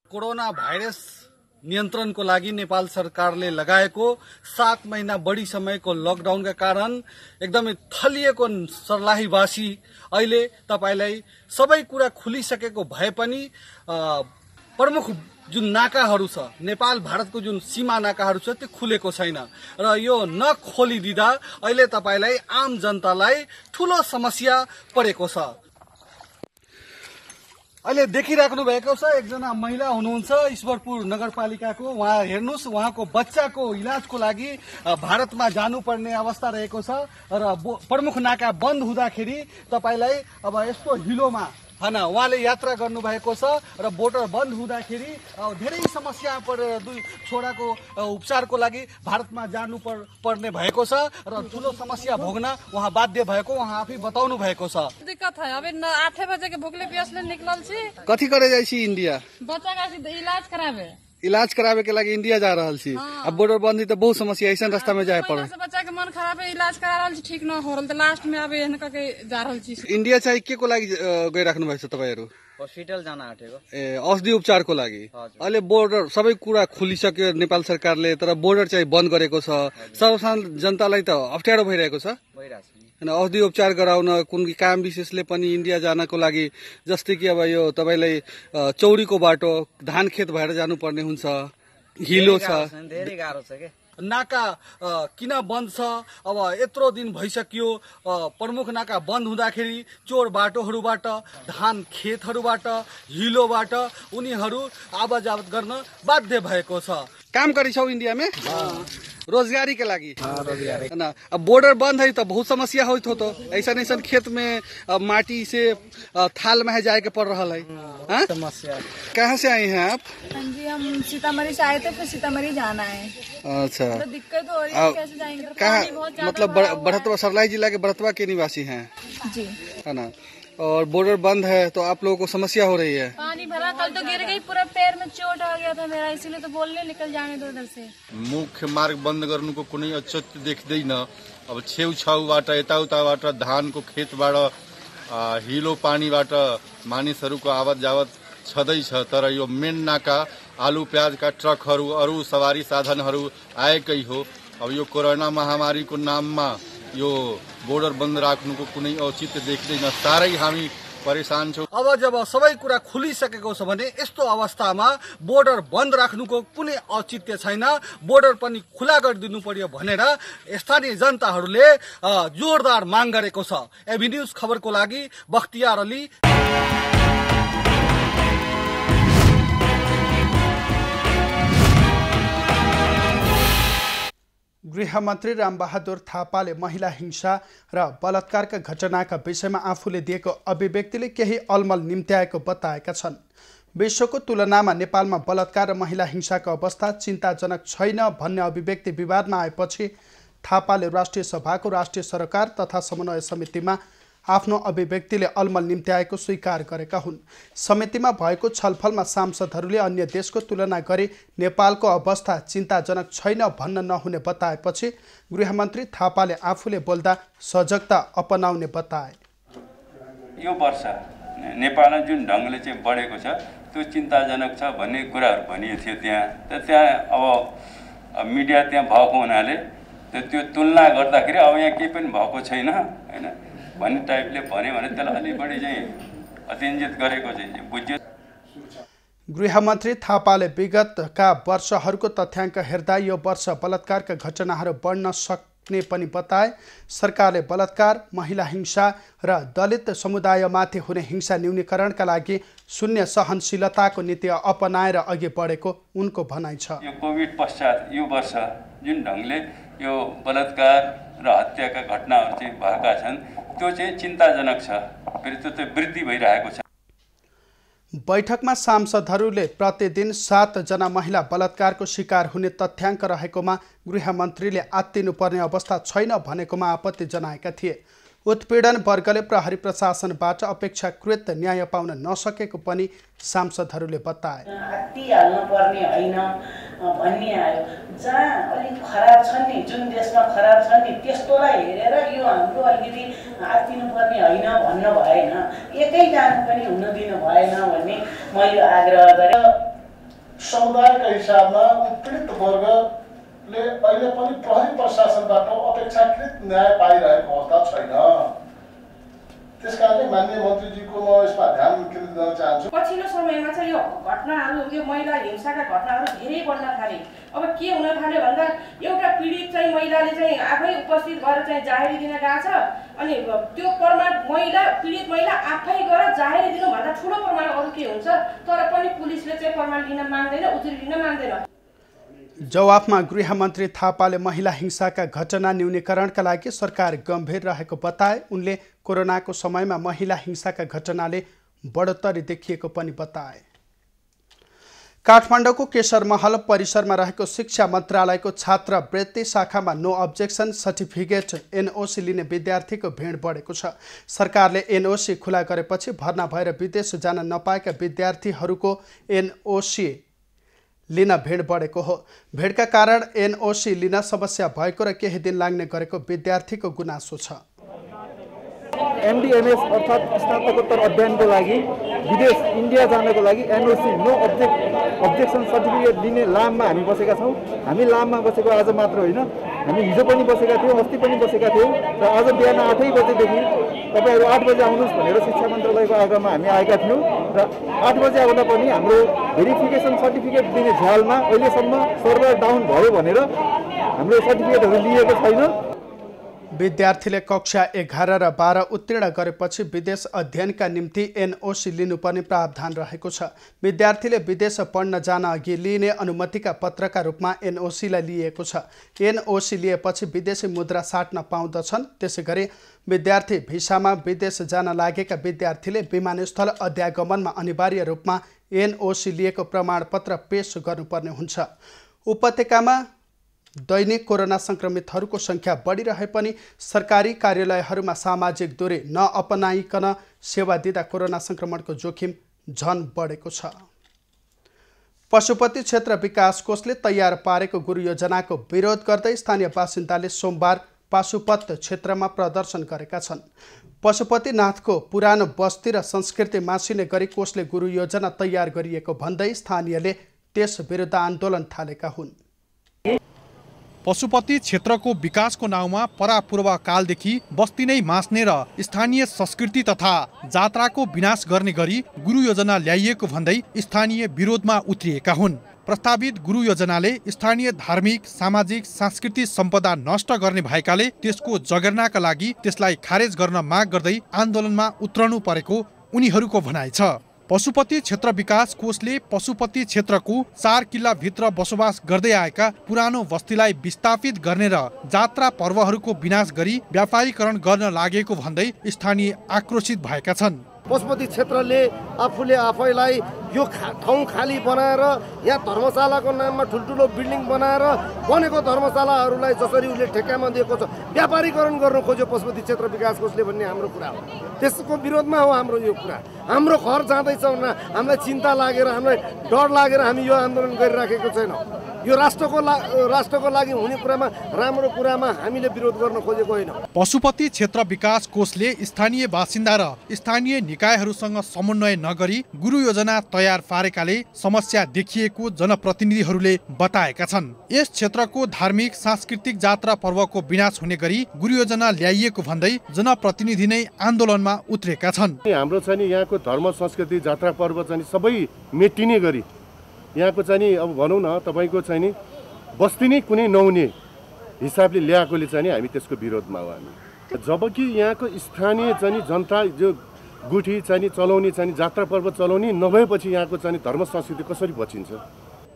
कोरोना भाइरस नियन्त्रणको लागि नेपाल सरकारले लगाएको 7 महिना बढी समयको लकडाउनका कारण एकदमै थलिएको सर्लाहीवासी अहिले तपाईलाई सबै कुरा खुलिसकेको भए पनि प्रमुख जुन नाकाहरू छ, नेपाल भारतको जुन सीमा नाकाहरू छ, त्यो खुलेको छैन र यो नखोलिदिँदा अहिले तपाईलाई आम जनतालाई ठूलो समस्या परेको छ। अहिले देखिराख्नु भएको छ एकजना महिला हुनुहुन्छ ईश्वरपुर नगरपालिकाको। उहाँ हेर्नुस्, उहाँको बच्चाको इलाजको लागि भारतमा जानुपर्ने अवस्था रहेको छ र प्रमुख नाका बन्द हुँदाखेरि तपाईलाई अब यस्तो हिलोमा उहाँले यात्रा गर्नुभएको छ र बोर्डर बन्द हुँदाखेरि धेरै समस्या परेर दुई छोराको उपचारको लागि भारतमा जानु पर्ने भएको छ र ठूलो समस्या भोग्न उहाँ बाध्य भएको उहाँ आफै बताउनु भएको छ। दिक्कत है, अभी 8 बजे के भूखले प्यासले निकलल छी। कथी करे जाइ छी इंडिया? बच्चा का इलाज करावे के लागि इंडिया जा रहल छी। अब बॉर्डर बंद ही तो बहुत समस्या ऐसा रास्ता में जाए पड़े। बच्चा के मन खराब है, इलाज करा रहल छी, ठीक न हो रहल, लास्ट में अब एहन के जा रहल छी। इंडिया चाहिँ के को लागि गइ राख्नु भएको छ तपाईहरु? हस्पिटल जान आँटेको औषधि उपचारको लागि। अहिले बोर्डर सबै कुरा खुलिसक्यो नेपाल सरकारले, तर बोर्डर चाहिँ बन्द गरेको छ। सर्वसाधारण जनतालाई त अप्ठ्यारो भइरहेको छ हैन औषधि उपचार गराउन, कुन काम विशेषले पनि इन्डिया जानको लागि। जस्तै कि अब यो तपाईलाई चौरीको बाटो धान खेत भएर जानुपर्ने हुन्छ, हिलो छ, धेरै गाह्रो छ के। नाका किन बन्द छ? अब यत्रो दिन भइसक्यो, प्रमुख नाका बन्द हुँदाखेरि चोर बाटोहरूबाट, धान खेतहरूबाट, हिलोबाट उनीहरू आवाजावत गर्न बाध्य भएको छ। काम गरिछौ इन्डियामा रोजगारी के लागि ना? अब बॉर्डर बंद है तो बहुत समस्या हो तो ऐसा खेत में माटी से थाल में जाए के पड़ रहा है। समस्या। कहाँ से आए हैं आप? जी हम सीतामढ़ी से आए थे, फिर सीतामढ़ी जाना है। अच्छा, तो दिक्कत हो रही है, कैसे जाएंगे? कहाँ मतलब बढ़तवा सरलाई जिला के बढ़तवा के निवासी हैं जी, है ना? और बॉर्डर बंद है तो आप लोगों को समस्या हो रही है। पानी भरा, कल तो गिर गई, पूरा पैर में चोट आ गया था मेरा, इसीलिए तो बोलने निकल जाने दो उधर से। मुख्य मार्ग बन्द गर्नुको कुनै औचित्य देख्दैन। अब छेउछाउबाट यताउताबाट धानको खेतबाट हिलो पानीबाट मानिसहरूको आवत जावत छँदैछ, तर यो मेन नाका आलु प्याजका ट्रकहरू अरू सवारी साधनहरू आएकै हो। अब यो कोरोना महामारीको नाममा यो बोर्डर बन्द राख्नुको कुनै औचित्य देख्दैन, साह्रै हामी परेशान छौं। अब जब सबै कुरा खुलिसकेको छ भने यस्तो अवस्थामा बोर्डर बन्द राख्नुको कुनै औचित्य छैन, बोर्डर पनि खुला गरिदिनु पर्यो भनेर स्थानीय जनताहरूले जोरदार माग गरेको छ। एबी न्यूज खबरको लागि बख्तियार अली। गृहमन्त्री रामबहादुर थापाले महिला हिंसा र बलात्कारका घटनाका विषयमा आफूले दिएको अभिव्यक्तिले केही अलमल निम्त्याएको बताएका छन्। विश्वको तुलनामा नेपालमा बलात्कार र महिला हिंसाको अवस्था चिन्ताजनक छैन भन्ने अभिव्यक्ति विवादमा आएपछि थापाले राष्ट्रिय सभाको राष्ट्रिय सरकार तथा समन्वय समितिमा आफ्नो अभिव्यक्तिले अलमल निम्त्याएको स्वीकार गरेका हुन्। समितिमा भएको छलफलमा सांसदहरूले अन्य देशको तुलना गरी नेपालको अवस्था चिन्ताजनक छैन भन्न नहुने बताएपछि गृहमन्त्री थापाले आफूले बोल्दा सजगता अपनाउने बताए। यो वर्ष नेपालमा जुन ढङ्गले चाहिँ बढेको छ त्यो चिन्ताजनक छ भन्ने कुराहरू भनिएको थियो त्यहाँ अब मिडिया त्यहाँ भएको हुनाले त्यो तुलना गर्दाखेरि अब यहाँ केही पनि भएको छैन हैन भन्ने टाइपले भन्यो भने त्यसलाई अलि बढी चाहिँ अतिरञ्जित गरेको चाहिँ बुझ्यो। गृहमन्त्री थापाले विगतका वर्षहरूको तथ्याङ्क हेर्दा यो वर्ष बलात्कारका घटनाहरू बढ्न सक्ने पनि बताए। सरकारले बलात्कार, महिला हिंसा र दलित समुदायमाथि हुने हिंसा न्यूनीकरणका लागि शून्य सहनशीलताको नीति अपनाएर अघि बढेको उनको भनाइ छ। यो कोभिड पश्चात यो वर्ष जुन ढङ्गले यो बलात्कार र हत्याका घटनाहरू चाहिँ भएका छन् त्यो चाहिँ चिन्ताजनक छ। फेरि त्यो चाहिँ वृद्धि भइरहेको छ। बैठकमा सांसदहरूले प्रतिदिन 7 जना महिला बलात्कारको शिकार हुने तथ्याङ्क रहेकोमा गृहमन्त्रीले आत्तिनुपर्ने अवस्था छैन भनेकोमा आपत्ति जनाएका थिए। उत्पीडन वर्गले प्रहरी प्रशासनबाट अपेक्षाकृत न्याय पाउन नसकेको पनि सांसदहरूले बताए। हाल्नु पर्ने होइन भन्ने आयो। जहाँ अलिक खराब छन् नि, जुन देशमा खराब छन् नि, त्यस्तोलाई हेरेर यो हाम्रो अलिकति आत्तिनु पर्ने होइन भन्न भएन, एकै जानु पनि हुन दिनु भएन भन्ने मैले आग्रह गरेँ। समुदायका हिसाबमा उत्पीडित वर्गले अहिले पनि प्रहरी प्रशासनबाट अपेक्षाकृत न्याय पाइरहेको अवस्था छैन। त्यसकारणले माननीय मन्त्रीजीको म यसमा ध्यान केन्द्रित गर्न चाहन्छु। पछिल्लो समयमा चाहिँ यो घटनाहरू, यो महिला हिंसाका घटनाहरू धेरै बढ्न थाले। अब के हुन थाल्यो भन्दा एउटा पीडित चाहिँ महिलाले चाहिँ आफै उपस्थित गरेर चाहिँ जाहेरी दिन गएको छ, अनि त्यो प्रमाण पीडित महिला आफै गएर जाहेरी दिनुभन्दा ठुलो प्रमाण अरू के हुन्छ, तर पनि पुलिसले चाहिँ प्रमाण लिन मान्दैन, उजुरी लिन मान्दैन। जवाफमा गृहमन्त्री थापाले महिला हिंसाका घटना न्यूनीकरणका लागि सरकार गम्भीर रहेको बताए। उनले कोरोनाको समयमा महिला हिंसाका घटनाले बढोत्तरी देखिएको पनि बताए। काठमाडौँको केशरमहल परिसरमा रहेको शिक्षा मन्त्रालयको छात्रवृत्ति शाखामा नो अब्जेक्सन सर्टिफिकेट एनओसी लिने विद्यार्थीको भिड बढेको छ। सरकारले एनओसी खुला गरेपछि भर्ना भएर विदेश जान नपाएका विद्यार्थीहरूको एनओसी लिन भिड बढेको हो। भिडका कारण एनओसी लिन समस्या भएको र केही दिन लाग्ने गरेको विद्यार्थीको गुनासो छ। एमडीएमएस अर्थात् स्नातकोत्तर अध्ययनको लागि विदेश इन्डिया जानको लागि एनओसी नो अब्जेक्सन सर्टिफिकेट लिने लाममा हामी बसेका छौँ। हामी लाममा बसेको आज मात्र होइन, हामी हिजो पनि बसेका थियौँ, अस्ति पनि बसेका थियौँ र आज बिहान 8 बजेदेखि तपाईँहरू 8 बजे आउनुहोस् भनेर शिक्षा मन्त्रालयको आग्रहमा हामी आएका थियौँ र 8 बजे आउँदा पनि हाम्रो भेरिफिकेसन सर्टिफिकेट दिने झ्यालमा अहिलेसम्म सर्भर डाउन भयो भनेर हाम्रो सर्टिफिकेटहरू लिएको छैन। विद्यार्थीले कक्षा 11 र 12 उत्तीर्ण गरेपछि विदेश अध्ययनका निम्ति एनओसी लिनुपर्ने प्रावधान रहेको छ। विद्यार्थीले विदेश पढ्न जान अघि लिने अनुमतिका पत्रका रूपमा एनओसीलाई लिएको छ। एनओसी लिएपछि विदेशी मुद्रा साट्न पाउँदछन्। त्यसैगरी विद्यार्थी भिसामा विदेश जान लागेका विद्यार्थीले विमानस्थल अध्यागमनमा अनिवार्य रूपमा एनओसी लिएको प्रमाणपत्र पेश गर्नुपर्ने हुन्छ। उपत्यकामा दैनिक कोरोना संक्रमितहरूको संख्या बढिरहे पनि सरकारी कार्यालयहरूमा सामाजिक दूरी नअपनाइकन सेवा दिँदा कोरोना संक्रमणको जोखिम झन बढेको छ। पशुपति क्षेत्र विकास कोषले तयार पारेको गुरु योजनाको विरोध गर्दै स्थानीय बासिन्दाले सोमबार पाशुपत क्षेत्रमा प्रदर्शन गरेका छन्। पशुपतिनाथको पुरानो बस्ती र संस्कृति मासिने गरी कोषले गुरु योजना तयार गरिएको भन्दै स्थानीयले त्यस विरुद्ध आन्दोलन थालेका हुन्। पशुपति क्षेत्रको विकासको नाउँमा परापूर्व कालदेखि बस्ती नै मास्ने र स्थानीय संस्कृति तथा जात्राको विनाश गर्ने गरी गुरु योजना ल्याइएको भन्दै स्थानीय विरोधमा उत्रिएका हुन्। प्रस्तावित गुरु योजनाले स्थानीय धार्मिक, सामाजिक, सांस्कृतिक सम्पदा नष्ट गर्ने भएकाले त्यसको जगेर्नाका लागि त्यसलाई खारेज गर्न माग गर्दै आन्दोलनमा उत्रनु परेको उनीहरूको भनाइ छ। पशुपति क्षेत्र विकास कोषले पशुपति क्षेत्रको 4 किल्लाभित्र बसोबास गर्दै आएका पुरानो बस्तीलाई विस्थापित गर्ने र जात्रा पर्वहरूको विनाश गरी व्यापारीकरण गर्न लागेको भन्दै स्थानीय आक्रोशित भएका छन्। पशुपति क्षेत्रले आफूले आफैलाई यो ठाउँ खाली बनाएर यहाँ धर्मशालाको नाममा ठुल्ठुलो बिल्डिङ बनाएर बनेको धर्मशालाहरूलाई जसरी उसले ठेक्कामा दिएको छ व्यापारीकरण गर्न खोज्यो पशुपति क्षेत्र विकास कोषले भन्ने हाम्रो कुरा हो। त्यसको विरोधमा हो हाम्रो यो कुरा। हाम्रो घर जाँदैछ भने हामीलाई चिन्ता लागेर, हामीलाई डर लागेर हामी यो आन्दोलन गरिराखेको छैनौँ। यो राष्ट्रको लागि हुने कुरामा, राम्रो कुरामा हामीले विरोध गर्न खोजेको होइन। पशुपति क्षेत्र विकास कोषले स्थानीय बासिन्दा र स्थानीय निकायहरूसँग समन्वय नगरी गुरु योजना तयार पारेकाले समस्या देखिएको जनप्रतिनिधिहरूले बताएका छन्। यस क्षेत्रको धार्मिक, सांस्कृतिक जात्रा पर्वको विनाश हुने गरी गुरु योजना ल्याइएको भन्दै जनप्रतिनिधि नै आन्दोलनमा उत्रेका छन्। हाम्रो चाहिँ यहाँको धर्म, संस्कृति, जात्रा पर्व चाहिँ सबै मेटिने गरी यहाँको चाहिँ अब भनौँ न तपाईँको चाहिँ बस्ती नै कुनै नहुने हिसाबले ल्याएकोले चाहिँ हामी त्यसको विरोधमा हो हामी। जबकि यहाँको स्थानीय चाहिँ जनता जो गुठी चाहिँ चलाउने चाहिँ जात्रा पर्व चलाउने नभएपछि यहाँको चाहिँ धर्म संस्कृति कसरी बचिन्छ?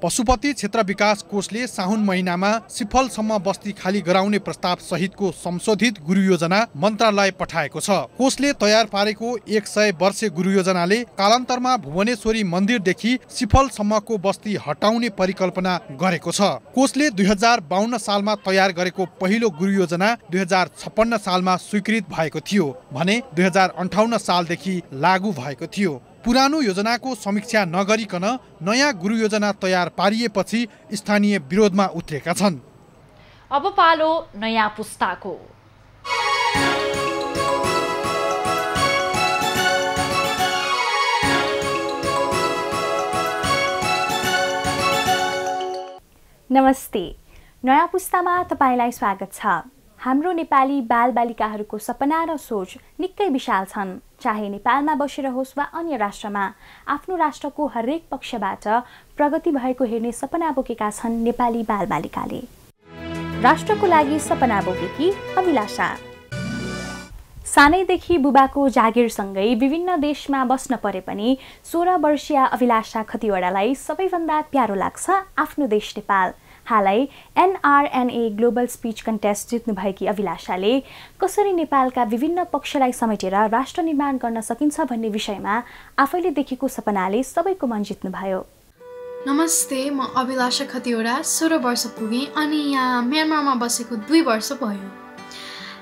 पशुपति क्षेत्र विकास कोषले साउन महिनामा सिफलसम्म बस्ती खाली गराउने प्रस्ताव सहितको संशोधित गुरु योजना मन्त्रालय पठाएको छ। कोषले तयार पारेको 100 वर्षे गुरु योजनाले कालान्तरमा भुवनेश्वरी मन्दिरदेखि सिफलसम्मको बस्ती हटाउने परिकल्पना गरेको छ। कोषले 2052 सालमा तयार गरेको पहिलो गुरु योजना 2056 सालमा स्वीकृत भएको थियो भने 2058 सालदेखि लागू भएको थियो। पुरानो योजनाको समीक्षा नगरिकन नयाँ गुरु योजना तयार पारिएपछि स्थानीय विरोधमा उत्रेका छन्। अब पालो नयाँ पुस्ताको। नमस्ते, नयाँ पुस्तामा तपाईलाई स्वागत छ। हाम्रो नेपाली बालबालिकाहरूको सपना र सोच निकै विशाल छन्। चाहे नेपालमा बसेर होस् वा अन्य राष्ट्रमा, आफ्नो राष्ट्रको हरेक पक्षबाट प्रगति भएको हेर्ने सपना बोकेका छन् नेपाली बालबालिकाले। राष्ट्रको लागि सपना बोकेकी अभिलाषा सानैदेखि बुबाको जागिरसँगै विभिन्न देशमा बस्न परे पनि 16 वर्षीय अभिलाषा खतिवडालाई सबैभन्दा प्यारो लाग्छ आफ्नो देश नेपाल। हालै NRNA ग्लोबल स्पीच कन्टेस्ट जित्नुभएकी अभिलाषाले कसरी नेपालका विभिन्न पक्षलाई समेटेर राष्ट्र निर्माण गर्न सकिन्छ भन्ने विषयमा आफैले देखेको सपनाले सबैको मन जित्नुभयो। नमस्ते, म अभिलाषा खतिवडा 16 वर्ष पुगेँ अनि यहाँ म्यानमारमा बसेको 2 वर्ष भयो।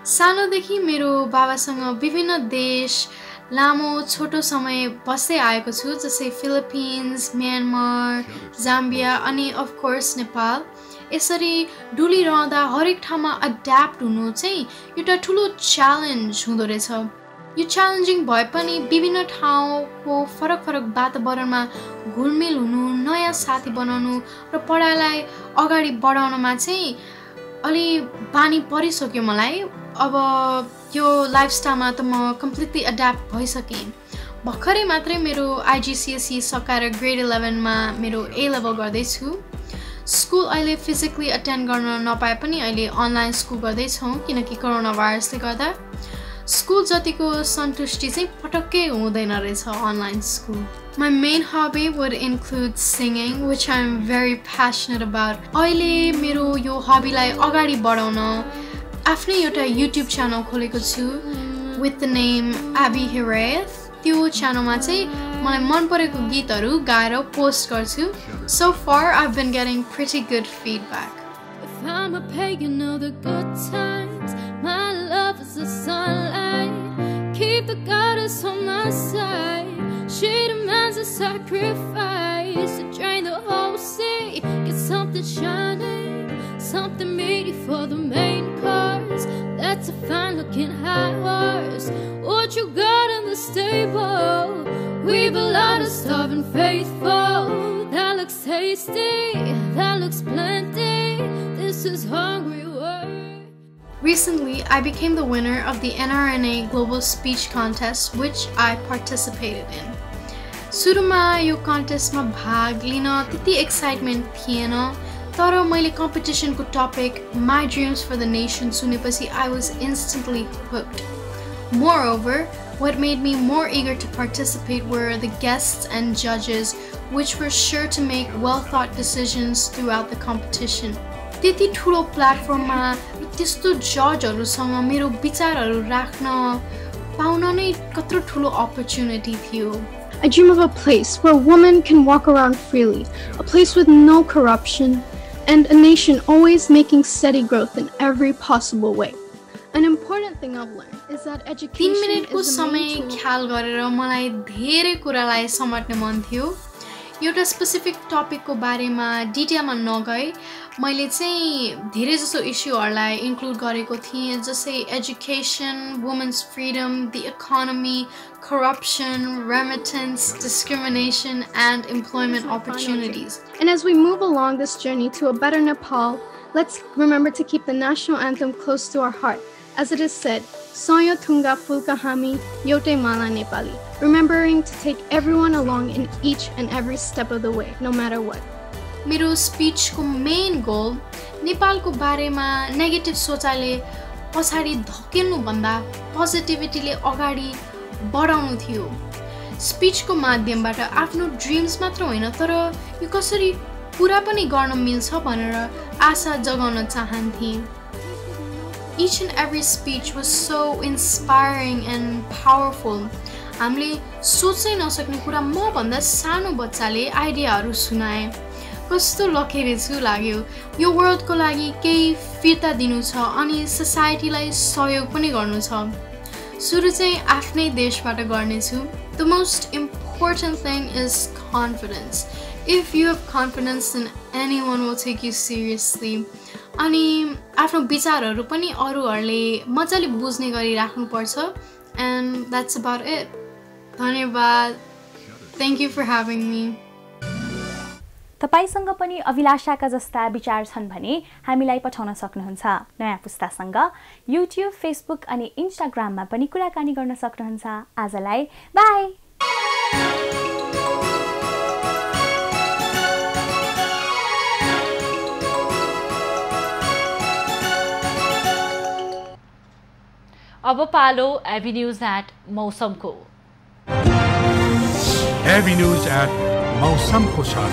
सानोदेखि मेरो बाबासँग विभिन्न देश लामो छोटो समय बस्दै आएको छु, जस्तै फिलिपिन्स, म्यानमार, जाम्बिया अनि अफकोर्स नेपाल। यसरी डुलिरहँदा हरेक ठाउँमा एड्याप्ट हुनु चाहिँ एउटा ठुलो च्यालेन्ज हुँदो रहेछ। यो च्यालेन्जिङ भए पनि विभिन्न ठाउँको फरक फरक वातावरणमा घुलमिल हुनु, नयाँ साथी बनाउनु र पढाइलाई अगाडि बढाउनमा चाहिँ अलि बानी परिसक्यो मलाई। अब यो लाइफस्टाइलमा त म कम्प्लिटली एड्याप्ट भइसकेँ। भर्खरै मात्रै मेरो IGCSE सकाएर ग्रेड 11 मा मेरो A लेभल गर्दैछु। स्कुल अहिले फिजिकली अटेन्ड गर्न नपाए पनि अहिले अनलाइन स्कुल गर्दैछौँ किनकि कोरोना भाइरसले गर्दा। स्कुल जतिको सन्तुष्टि चाहिँ पटक्कै हुँदैन रहेछ online school. My main hobby would include singing, which I'm very passionate about. अहिले मेरो यो हबीलाई अगाडि बढाउन आफ्नै एउटा YouTube च्यानल खोलेको छु with the name Abby Hiraeth. त्यो च्यानलमा चाहिँ मलाई मन परेको गीतहरू गाएर पोस्ट गर्छु। So far I've been getting pretty good feedback. If I'm a pagan of the good times, my love is the sunlight. Keep the goddess on my side. She demands a sacrifice to drain the whole sea. Get something shining, something meaty for the main course. That's a fine looking high horse. What you got in the stable? We've a lot of starving faithful. That looks tasty, that looks plenty. This is hungry work. Recently, I became the winner of the NRNA Global Speech Contest, which I participated in. सुरुमा यो कन्टेस्टमा भाग लिन त्यति excitement थिएन, तर मैले कम्पिटिसनको topic My Dreams for the Nation सुनेपछि I was instantly hooked. Moreover, what made me more eager to participate were the guests and judges, which were sure to make well-thought decisions throughout the competition. त्यति ठुलो प्लेटफर्ममा त्यस्तो जजहरूसँग मेरो विचारहरू राख्न पाउन नै कत्रो ठुलो अपर्च्युनिटी थियो। I dream of a place where women can walk around freely, a place with no corruption, and a nation always making steady growth in every possible way. An important thing I've learned is that education 3 मिनेटको is the समय main tool. ख्याल गरेर मलाई धेरै कुरालाई समेट्ने मन थियो। एउटा स्पेसिफिक टपिकको बारेमा डिटेलमा नगई मैले चाहिँ धेरै जसो इस्युहरूलाई इन्क्लुड गरेको थिएँ, जस्तै education, women's freedom, the economy, corruption, remittance, discrimination, and employment opportunities. And as we move along this journey to a better Nepal, let's remember to keep the national anthem close to our heart. As it is said, Soyo Tunga Fulka Hami Yote Mala Nepali, remembering to take everyone along in each and every step of the way, no matter what. मेरो स्पिचको main goal नेपालको बारेमा negative सोचाइले पछाडि धकेल्नु भन्दा पोजिटिभिटीले अगाडि बढाउनु थियो। स्पिचको माध्यमबाट आफ्नो ड्रिम्स मात्र होइन तर यो कसरी पुरा पनि गर्न मिल्छ भनेर आशा जगाउन चाहन्थे। Each and every speech was so inspiring and powerful. हामीले सोच्नै नसक्ने कुरा म भन्दा सानो बच्चाले आइडियाहरू सुनाए। कस्तो लखेरे छु लाग्यो। यो वर्ल्डको लागि केही फिर्ता दिनु छ अनि सोसाइटीलाई सहयोग पनि गर्नु छ। सुरु चाहिँ आफ्नै देशबाट गर्नेछु। The most important thing is confidence. If you have confidence, then anyone will take you seriously. अनि आफ्नो विचारहरू पनि अरूहरूले मजाले बुझ्ने गरी राख्नुपर्छ। And that's about it. धन्यवाद. Thank you for having me. तपाईसँग पनि अभिलाषाका जस्ता विचार छन् भने हामीलाई पठाउन सक्नुहुन्छ। नयाँ पुस्तासँग युट्युब, फेसबुक अनि इन्स्टाग्राममा पनि कुराकानी गर्न सक्नुहुन्छ। आजलाई बाई। अब पालो एभिन्यूज एट मौसमको। एभिन्यूज एट मौसमको साथ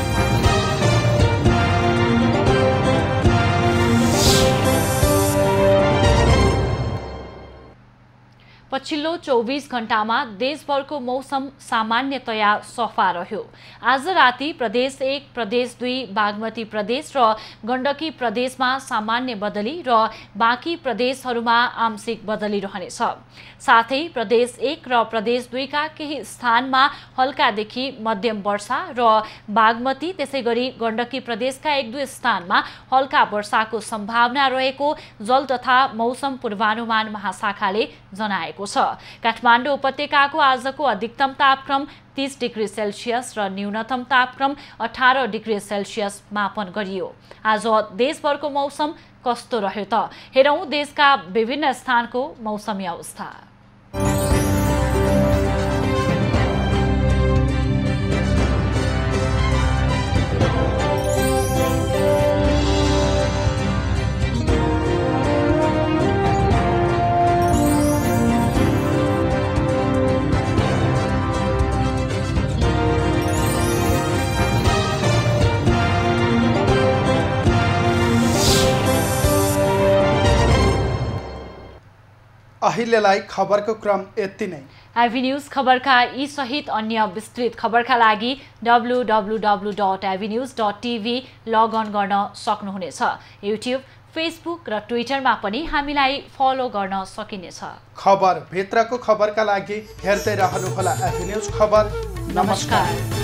पछिल्लो 24 घण्टामा देशभरको मौसम सामान्यतया सफा रह्यो। आज राति प्रदेश 1, प्रदेश 2, बागमती प्रदेश र गण्डकी प्रदेशमा सामान्य बदली र बाँकी प्रदेशहरूमा आंशिक बदली रहनेछ। साथै प्रदेश 1 र प्रदेश 2 का केही स्थानमा हल्कादेखि मध्यम वर्षा र बागमती त्यसैगरी गण्डकी प्रदेशका 1-2 स्थानमा हल्का वर्षाको सम्भावना रहेको जल तथा मौसम पूर्वानुमान महाशाखाले जनाएको छ। काठमाडौँ उपत्यकाको आजको अधिकतम तापक्रम 30 डिग्री सेल्सियस र न्यूनतम तापक्रम 18 डिग्री सेल्सियस मापन गरियो। आज देशभरको मौसम कस्तो रह्यो त हेरौं देशका विभिन्न स्थानको मौसमी अवस्था। अहिलेलाई खबरको क्रम यति नै। एभिन्यूज खबरका यी सहित अन्य विस्तृत खबरका लागि www.avenews.tv लगअन गर्न सक्नुहुनेछ। युट्युब, फेसबुक र ट्विटरमा पनि हामीलाई फलो गर्न सकिनेछ। खबर भित्रको खबरका लागि हेर्दै रहनुहोला एभिन्यूज खबर। नमस्कार।